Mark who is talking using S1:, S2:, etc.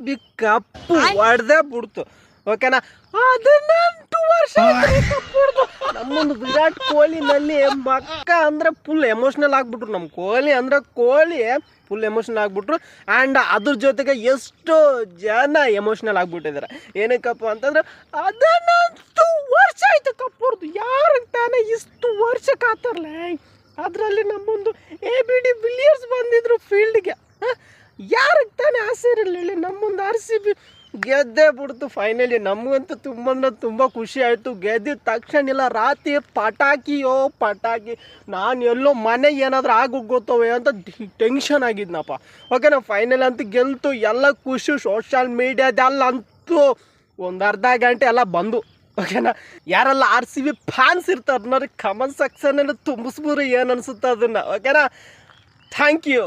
S1: B cup ಹೊಡೆದೇ ಬಿಡ್ತು. ಓಕೆನಾ, 18 ವರ್ಷ ಕಪ್ಪು ಹೊಡೆದು ನಮ್ಮೊಂದು ವಿರಾಟ್ ಕೊಹ್ಲಿನಲ್ಲಿ ಮಕ್ಕ ಅಂದರೆ ಫುಲ್ ಎಮೋಷ್ನಲ್ ಆಗಿಬಿಟ್ರು. ನಮ್ಮ ಕೊಹ್ಲಿ ಅಂದರೆ ಕೋಹ್ಲಿ ಫುಲ್ ಎಮೋಷ್ನಲ್ ಆಗಿಬಿಟ್ರು. ಆ್ಯಂಡ್ ಅದ್ರ ಜೊತೆಗೆ ಎಷ್ಟೋ ಜನ ಎಮೋಷ್ನಲ್ ಆಗಿಬಿಟ್ಟಿದ್ದಾರೆ. ಏನಕ್ಕಪ್ಪ ಅಂತಂದ್ರೆ 18 ವರ್ಷ ಆಯಿತು ಕಪ್ಪು ಹೊಡೆದು. ಯಾರಿಗೆ ತಾನೇ ಇಷ್ಟು ವರ್ಷ ಕಾತಾರಲ್ಲ. ಅದರಲ್ಲಿ ನಮ್ಮೊಂದು ABD ವಿಲಿಯರ್ಸ್ ಬಂದಿದ್ರು ಫೀಲ್ಡ್ಗೆ. ಯಾರಿಗೆ ತಾನೇ ಆಸೆ ಇರಲಿಲ್ಲ. ನಮ್ಮೊಂದು RCB ಗೆದ್ದೇ ಬಿಡ್ತು ಫೈನಲಿ. ನಮಗಂತೂ ತುಂಬ ಅಂದರೆ ತುಂಬ ಖುಷಿ ಆಯಿತು. ಗೆದ್ದಿದ ತಕ್ಷಣ ಇಲ್ಲ ರಾತ್ರಿ ಪಟಾಕಿ. ನಾನು ಎಲ್ಲೋ ಮನೆಗೆ ಏನಾದರೂ ಆಗೋಗ್ತವೆ ಅಂತ ಟೆನ್ಷನ್ ಆಗಿದ್ನಪ್ಪ. ಓಕೆನಾ, ಫೈನಲ್ ಅಂತೂ ಗೆಲ್ತು. ಎಲ್ಲ ಖುಷಿ. ಸೋಷಲ್ ಮೀಡಿಯಾದೆಲ್ಲ ಅಂತೂ ಒಂದು ಅರ್ಧ ಗಂಟೆ ಎಲ್ಲ ಬಂದು. ಓಕೆನಾ, ಯಾರೆಲ್ಲ RCB ಫ್ಯಾನ್ಸ್ ಇರ್ತಾರೆ ನೋಡಿ ಕಮೆಂಟ್ ಸೆಕ್ಷನಲ್ಲಿ ತುಂಬಿಸ್ಬಿಡ್ರಿ ಏನು ಅನಿಸುತ್ತೆ ಅದನ್ನು. ಓಕೆನಾ, ಥ್ಯಾಂಕ್ ಯು.